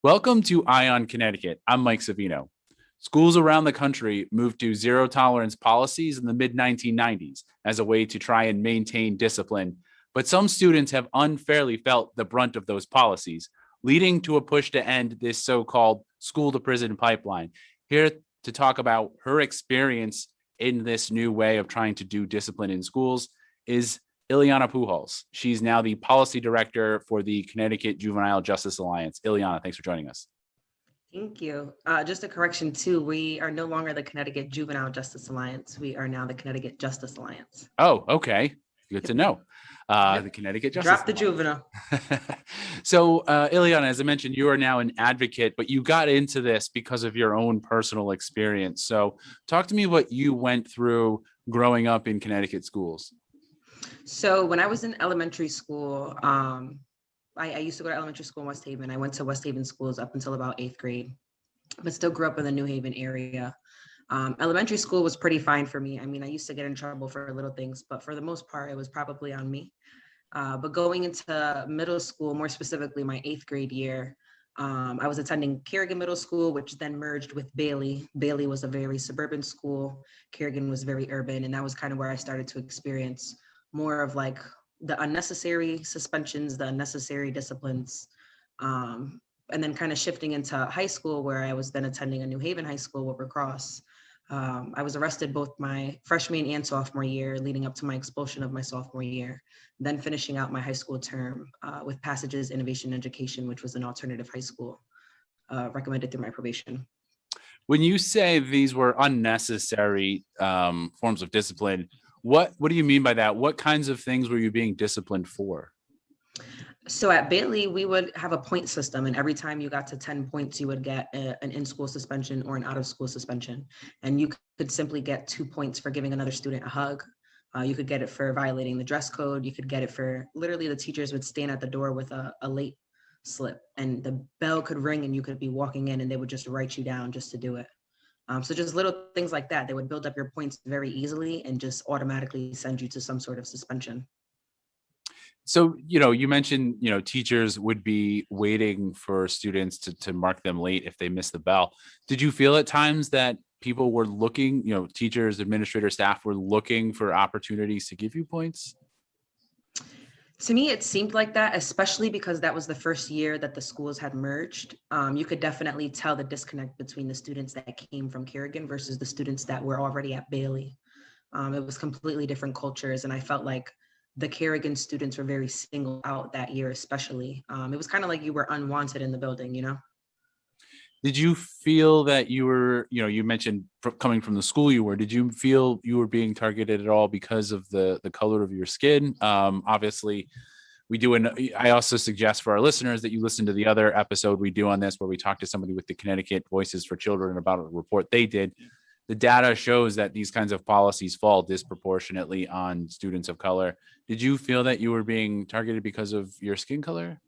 Welcome to Ion Connecticut. I'm Mike Savino. Schools around the country moved to zero tolerance policies in the mid 1990s as a way to try and maintain discipline. But some students have unfairly felt the brunt of those policies, leading to a push to end this so-called school to prison pipeline. Here to talk about her experience in this new way of trying to do discipline in schools is Iliana Pujols. She's now the policy director for the Connecticut Juvenile Justice Alliance. Iliana, thanks for joining us. Thank you. Just a correction too, we are no longer the Connecticut Juvenile Justice Alliance. We are now the Connecticut Justice Alliance. Oh, okay. Good to know. The Connecticut Justice Drop the Alliance. juvenile. So, Iliana, as I mentioned, you are now an advocate, but you got into this because of your own personal experience. So talk to me what you went through growing up in Connecticut schools. So when I was in elementary school, I used to go to elementary school in West Haven. I went to West Haven schools up until about 8th grade, but still grew up in the New Haven area. Elementary school was pretty fine for me. I mean, I used to get in trouble for little things, but for the most part, it was probably on me. But going into middle school, more specifically my 8th grade year, I was attending Kerrigan Middle School, which then merged with Bailey. Bailey was a very suburban school. Kerrigan was very urban. And that was kind of where I started to experience more of like the unnecessary suspensions, the unnecessary disciplines. And then kind of shifting into high school where I was then attending a New Haven high school, Wilbur Cross. I was arrested both my freshman and sophomore year, leading up to my expulsion of my sophomore year, then finishing out my high school term with Passages Innovation Education, which was an alternative high school recommended through my probation. When you say these were unnecessary forms of discipline, what do you mean by that? What kinds of things were you being disciplined for? So at Bailey, we would have a point system, and every time you got to 10 points, you would get an in-school suspension or an out-of-school suspension. And you could simply get 2 points for giving another student a hug. You could get it for violating the dress code. You could get it for literally the teachers would stand at the door with a late slip, and the bell could ring and you could be walking in and they would just write you down just to do it. So just little things like that, they would build up your points very easily and just automatically send you to some sort of suspension. So, you mentioned, teachers would be waiting for students to mark them late if they miss the bell. Did you feel at times that people were looking, teachers, administrators, staff were looking for opportunities to give you points? To me, it seemed like that, especially because that was the first year that the schools had merged. You could definitely tell the disconnect between the students that came from Kerrigan versus the students that were already at Bailey. It was completely different cultures, and I felt like the Kerrigan students were very singled out that year, especially. It was kind of like you were unwanted in the building, Did you feel that you were, you mentioned coming from the school you were, did you feel you were being targeted at all because of the color of your skin? Obviously, I also suggest for our listeners that you listen to the other episode we do on this, where we talk to somebody with the Connecticut Voices for Children about a report they did. The data shows that these kinds of policies fall disproportionately on students of color. Did you feel that you were being targeted because of your skin color?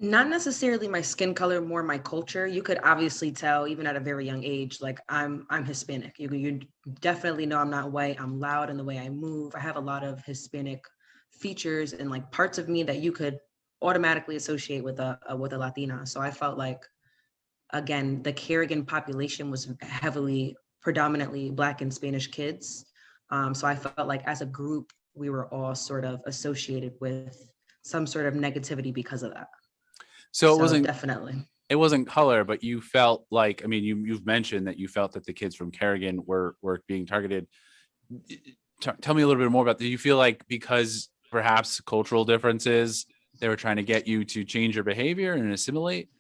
Not necessarily my skin color, more my culture. You could obviously tell, even at a very young age, like I'm Hispanic. You definitely know I'm not white. I'm loud in the way I move. I have a lot of Hispanic features and like parts of me that you could automatically associate with a Latina. So I felt like, again, the Kerrigan population was predominantly Black and Spanish kids. So I felt like as a group, we were all sort of associated with some sort of negativity because of that. So it wasn't definitely. It wasn't color, but you felt like, you've mentioned that you felt that the kids from Kerrigan were being targeted. Tell me a little bit more about, do you feel like because perhaps cultural differences, they were trying to get you to change your behavior and assimilate?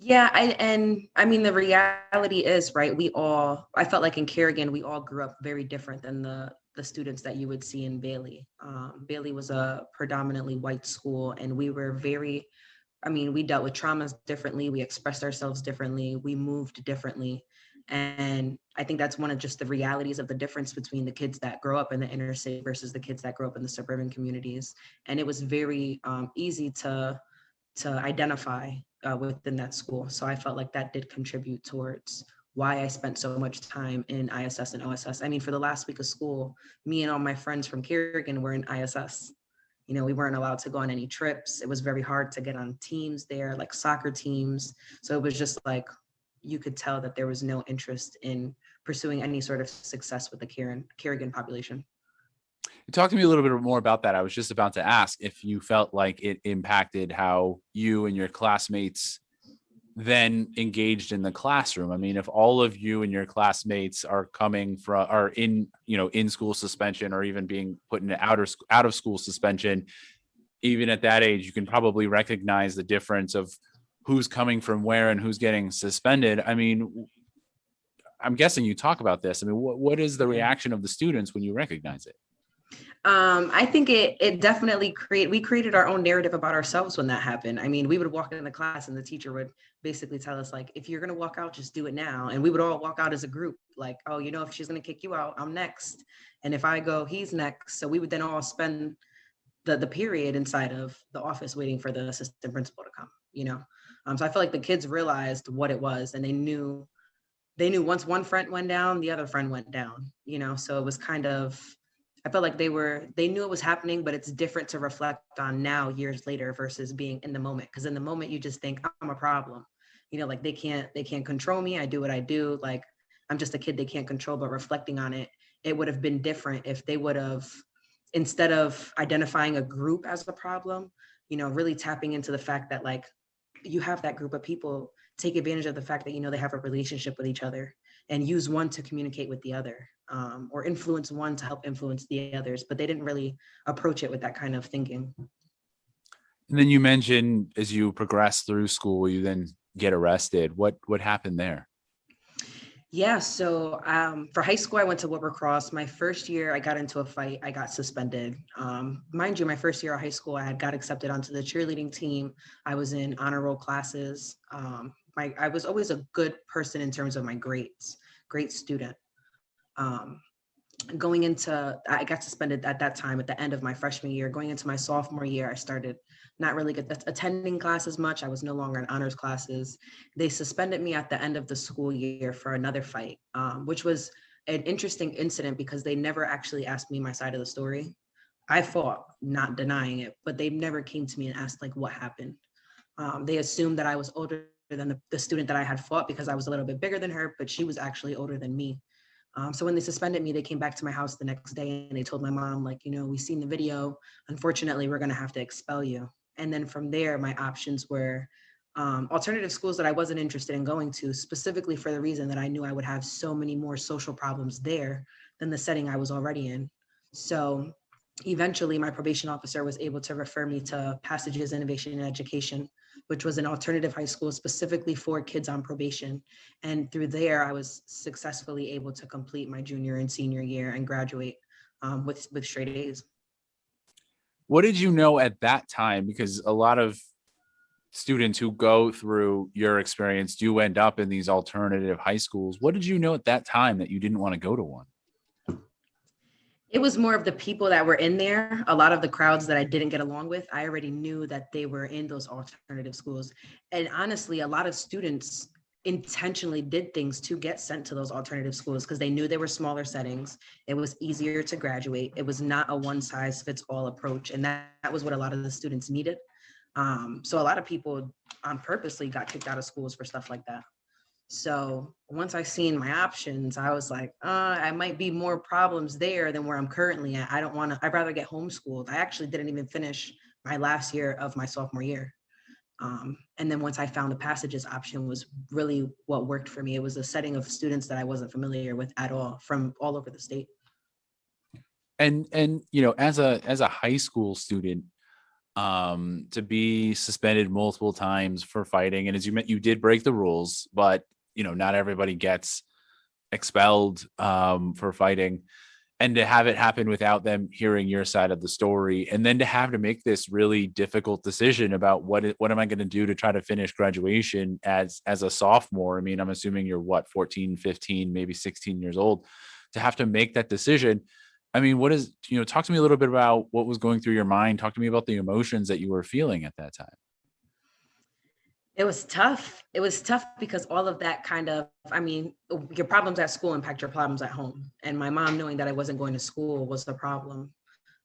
Yeah, the reality is, right, I felt like in Kerrigan, we all grew up very different than the students that you would see in Bailey. Bailey was a predominantly white school, and we were we dealt with traumas differently. We expressed ourselves differently. We moved differently. And I think that's one of just the realities of the difference between the kids that grow up in the inner city versus the kids that grow up in the suburban communities. And it was very easy to identify within that school. So I felt like that did contribute towards why I spent so much time in ISS and OSS. For the last week of school, me and all my friends from Kerrigan were in ISS. We weren't allowed to go on any trips. It was very hard to get on teams there, like soccer teams. So it was just like, you could tell that there was no interest in pursuing any sort of success with the Carrigan population. Talk to me a little bit more about that. I was just about to ask if you felt like it impacted how you and your classmates then engaged in the classroom. I mean, if all of you and your classmates are in school suspension, or even being put in out of school suspension, even at that age, you can probably recognize the difference of who's coming from where and who's getting suspended. I mean, I'm guessing you talk about this. I mean, what is the reaction of the students when you recognize it? I think it definitely we created our own narrative about ourselves when that happened. I mean, we would walk into the class and the teacher would basically tell us, like, if you're going to walk out, just do it now. And we would all walk out as a group, like, oh, if she's going to kick you out, I'm next. And if I go, he's next. So we would then all spend the period inside of the office waiting for the assistant principal to come, So I feel like the kids realized what it was, and they knew once one friend went down, the other friend went down, so it was kind of, I felt like they knew it was happening, but it's different to reflect on now years later versus being in the moment. Because in the moment you just think, I'm a problem, like they can't control me. I do what I do. Like, I'm just a kid they can't control. But reflecting on it, it would have been different if they would have, instead of identifying a group as the problem, really tapping into the fact that, like, you have that group of people, take advantage of the fact that, they have a relationship with each other, and use one to communicate with the other, or influence one to help influence the others. But they didn't really approach it with that kind of thinking. And then you mentioned, as you progress through school, you then get arrested. What happened there? Yeah, so for high school, I went to Wilbur Cross. My first year, I got into a fight. I got suspended. Mind you, my first year of high school, I had got accepted onto the cheerleading team. I was in honor roll classes. I was always a good person in terms of my grades, great student. I got suspended at that time at the end of my freshman year. Going into my sophomore year, I started not really attending class as much. I was no longer in honors classes. They suspended me at the end of the school year for another fight, which was an interesting incident because they never actually asked me my side of the story. I fought, not denying it, but they never came to me and asked, like, what happened. They assumed that I was older than the student that I had fought because I was a little bit bigger than her, but she was actually older than me. So when they suspended me, they came back to my house the next day and they told my mom, like, we've seen the video. Unfortunately, we're going to have to expel you. And then from there, my options were alternative schools that I wasn't interested in going to, specifically for the reason that I knew I would have so many more social problems there than the setting I was already in. So eventually, my probation officer was able to refer me to Passages Innovation and Education, which was an alternative high school specifically for kids on probation. And through there, I was successfully able to complete my junior and senior year and graduate with straight A's. What did you know at that time? Because a lot of students who go through your experience do end up in these alternative high schools. What did you know at that time that you didn't want to go to one? It was more of the people that were in there. A lot of the crowds that I didn't get along with, I already knew that they were in those alternative schools. And honestly, a lot of students intentionally did things to get sent to those alternative schools because they knew they were smaller settings. It was easier to graduate. It was not a one size fits all approach. And that was what a lot of the students needed. So a lot of people purposely got kicked out of schools for stuff like that. So once I seen my options, I was like, I might be more problems there than where I'm currently at. I'd rather get homeschooled. I actually didn't even finish my last year of my sophomore year. And then once I found the Passages option was really what worked for me. It was a setting of students that I wasn't familiar with at all from all over the state. And as a high school student, to be suspended multiple times for fighting, and as you did break the rules, but not everybody gets expelled for fighting, and to have it happen without them hearing your side of the story, and then to have to make this really difficult decision about what am I going to do to try to finish graduation as a sophomore. I mean, I'm assuming you're 14, 15, maybe 16 years old, to have to make that decision. I mean, talk to me a little bit about what was going through your mind. Talk to me about the emotions that you were feeling at that time. It was tough. It was tough because all of that your problems at school impact your problems at home. And my mom knowing that I wasn't going to school was the problem.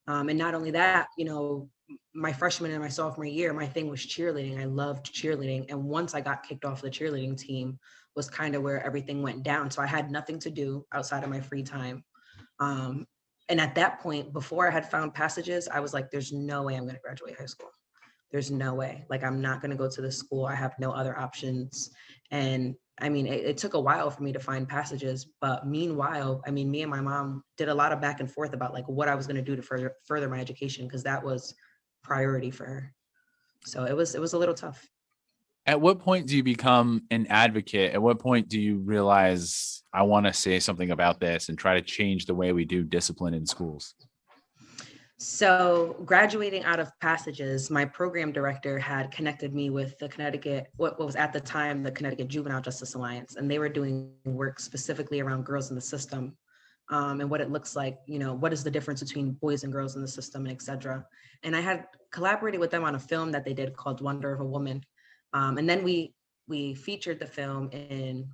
And not only that, my freshman and my sophomore year, my thing was cheerleading. I loved cheerleading. And once I got kicked off the cheerleading team was kind of where everything went down. So I had nothing to do outside of my free time. And at that point, before I had found passages, I was like, there's no way I'm going to graduate high school. There's no way. Like, I'm not going to go to this school. I have no other options. And I mean, it took a while for me to find passages, but meanwhile, I mean, me and my mom did a lot of back and forth about like what I was going to do to further my education, because that was priority for her. So it was a little tough. At what point do you become an advocate? At what point do you realize I want to say something about this and try to change the way we do discipline in schools? So graduating out of passages, my program director had connected me with the Connecticut, what was at the time the Connecticut Juvenile Justice Alliance, and they were doing work specifically around girls in the system, and what it looks like, what is the difference between boys and girls in the system, and et cetera. And I had collaborated with them on a film that they did called Wonder of a Woman. And then we featured the film in,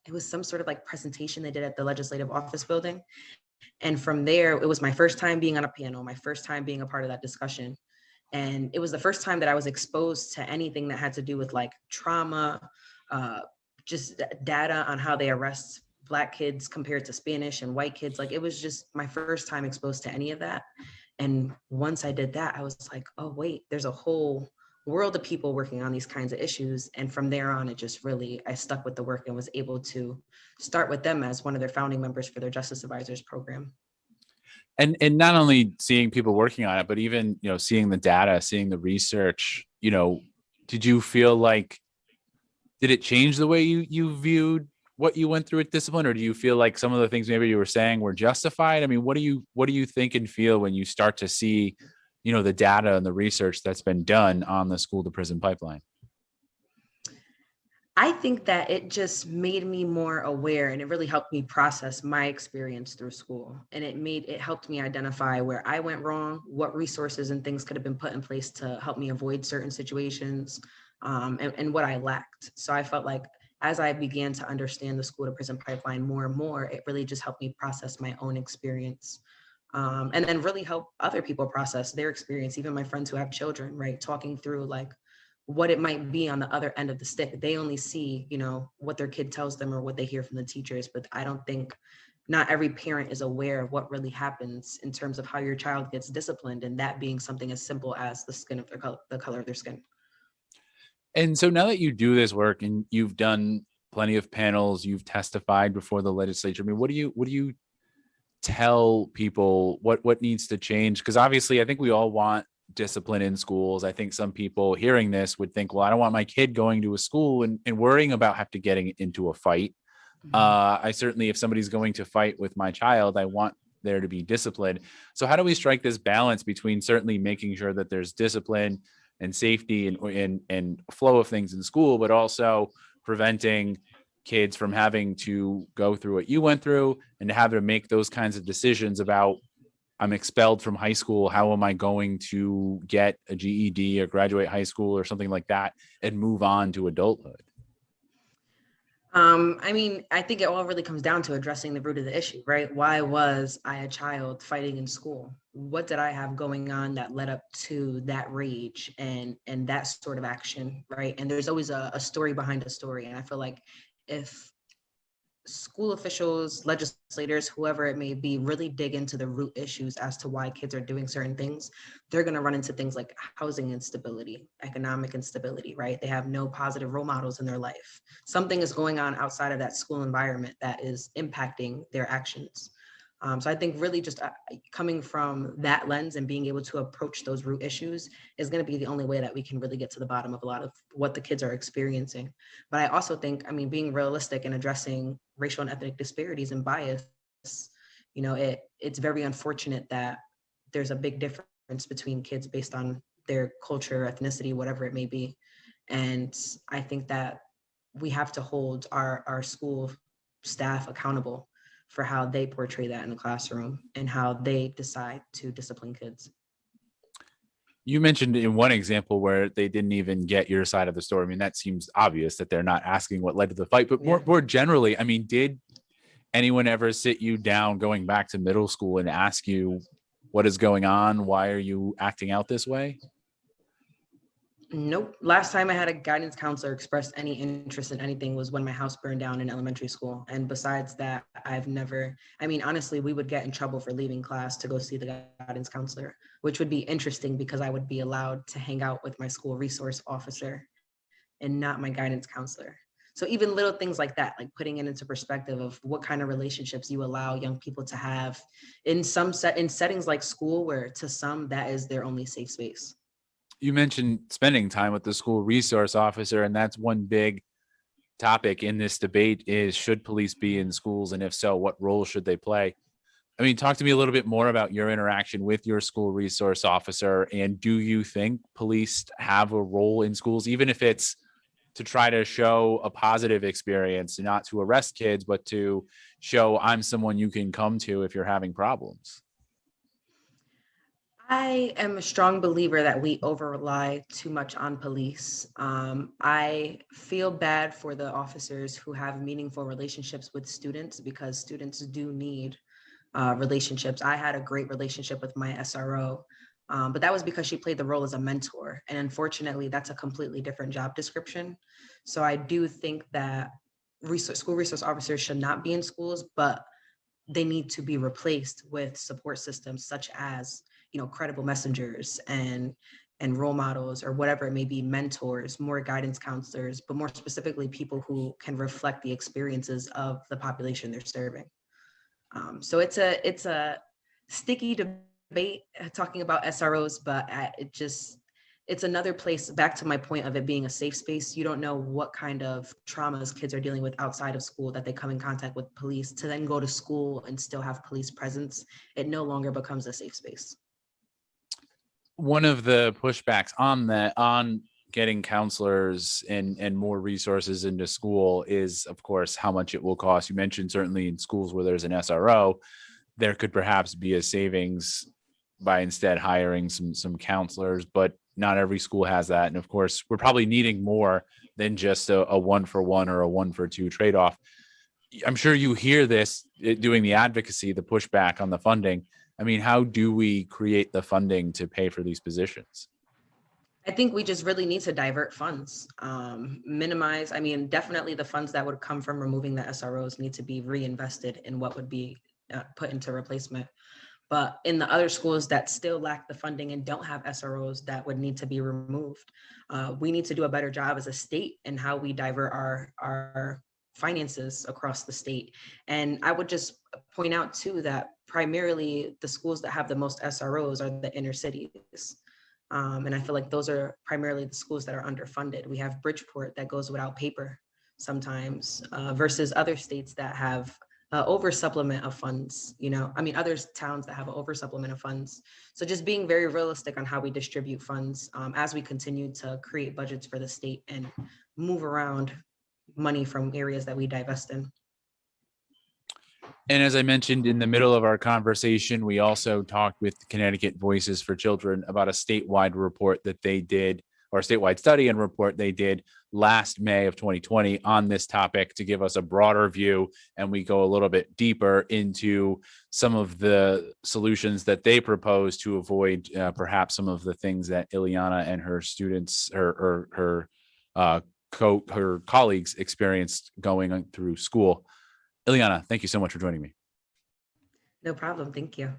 it was some sort of like presentation they did at the Legislative Office building. And from there, it was my first time being on a panel, my first time being a part of that discussion. And it was the first time that I was exposed to anything that had to do with like trauma, just data on how they arrest Black kids compared to Spanish and white kids. Like, it was just my first time exposed to any of that. And once I did that, I was like, oh, wait, there's a whole world of people working on these kinds of issues. And from there on, it just really, I stuck with the work and was able to start with them as one of their founding members for their Justice Advisors program. And not only seeing people working on it, but even, seeing the data, seeing the research, did you feel like, did it change the way you viewed what you went through with discipline? Or do you feel like some of the things maybe you were saying were justified? I mean, what do you think and feel when you start to see, the data and the research that's been done on the school to prison pipeline? I think that it just made me more aware, and it really helped me process my experience through school. And it helped me identify where I went wrong, what resources and things could have been put in place to help me avoid certain situations, and what I lacked. So I felt like as I began to understand the school to prison pipeline more and more, it really just helped me process my own experience. And then really help other people process their experience, even my friends who have children, right? Talking through like what it might be on the other end of the stick. They only see, what their kid tells them or what they hear from the teachers, but I don't think not every parent is aware of what really happens in terms of how your child gets disciplined, and that being something as simple as the color of their skin. And so now that you do this work and you've done plenty of panels, you've testified before the legislature, I mean, what do you tell people what needs to change? Because obviously I think we all want discipline in schools. I think some people hearing this would think, well, I don't want my kid going to a school and worrying about getting into a fight. I certainly, if somebody's going to fight with my child, I want there to be discipline. So how do we strike this balance between certainly making sure that there's discipline and safety and flow of things in school, but also preventing kids from having to go through what you went through and to have to make those kinds of decisions about, I'm expelled from high school, how am I going to get a GED or graduate high school or something like that and move on to adulthood? I mean, I think it all really comes down to addressing the root of the issue, right? Why was I a child fighting in school? What did I have going on that led up to that rage and that sort of action, right? And there's always a story behind a story. And I feel like if school officials, legislators, whoever it may be, really dig into the root issues as to why kids are doing certain things, they're going to run into things like housing instability, economic instability, right? They have no positive role models in their life. Something is going on outside of that school environment that is impacting their actions. So I think really just coming from that lens and being able to approach those root issues is going to be the only way that we can really get to the bottom of a lot of what the kids are experiencing. But I also think, I mean, being realistic and addressing racial and ethnic disparities and bias, it's very unfortunate that there's a big difference between kids based on their culture, ethnicity, whatever it may be. And I think that we have to hold our school staff accountable for how they portray that in the classroom and how they decide to discipline kids. You mentioned in one example where they didn't even get your side of the story. I mean, that seems obvious that they're not asking what led to the fight, but more generally, I mean, did anyone ever sit you down going back to middle school and ask you what is going on? Why are you acting out this way? Nope. Last time I had a guidance counselor express any interest in anything was when my house burned down in elementary school. And besides that, honestly, we would get in trouble for leaving class to go see the guidance counselor, which would be interesting because I would be allowed to hang out with my school resource officer and not my guidance counselor. So even little things like that, like putting it into perspective of what kind of relationships you allow young people to have in settings like school, where to some that is their only safe space. You mentioned spending time with the school resource officer, and that's one big topic in this debate is, should police be in schools? And if so, what role should they play? I mean, talk to me a little bit more about your interaction with your school resource officer. And do you think police have a role in schools, even if it's to try to show a positive experience, not to arrest kids, but to show I'm someone you can come to if you're having problems? I am a strong believer that we over rely too much on police. I feel bad for the officers who have meaningful relationships with students, because students do need relationships. I had a great relationship with my SRO, but that was because she played the role as a mentor. And unfortunately, that's a completely different job description. So I do think that school resource officers should not be in schools, but they need to be replaced with support systems such as, credible messengers and role models, or whatever it may be, mentors, more guidance counselors, but more specifically people who can reflect the experiences of the population they're serving. So it's a sticky debate talking about SROs, but it's another place, back to my point of it being a safe space. You don't know what kind of traumas kids are dealing with outside of school that they come in contact with police, to then go to school and still have police presence. It no longer becomes a safe space. One of the pushbacks on getting counselors and more resources into school is, of course, how much it will cost. You mentioned certainly in schools where there's an SRO, there could perhaps be a savings by instead hiring some counselors, but not every school has that. And of course, we're probably needing more than just a 1-for-1 or a 1-for-2 trade-off. I'm sure you hear this doing the advocacy, the pushback on the funding. I mean, how do we create the funding to pay for these positions? I think we just really need to divert funds, minimize. Definitely the funds that would come from removing the SROs need to be reinvested in what would be put into replacement. But in the other schools that still lack the funding and don't have SROs that would need to be removed, we need to do a better job as a state in how we divert our finances across the state. And I would just point out too that primarily the schools that have the most SROs are the inner cities. And I feel like those are primarily the schools that are underfunded. We have Bridgeport that goes without paper sometimes, versus other states that have over supplement of funds, other towns that have an over supplement of funds. So just being very realistic on how we distribute funds as we continue to create budgets for the state and move around money from areas that we divest in. And as I mentioned in the middle of our conversation, we also talked with Connecticut Voices for Children about a statewide report that they did, or a statewide study and report they did last May of 2020 on this topic, to give us a broader view. And we go a little bit deeper into some of the solutions that they propose to avoid perhaps some of the things that Iliana and her students, her colleagues experienced going through school. Iliana, thank you so much for joining me. No problem. Thank you.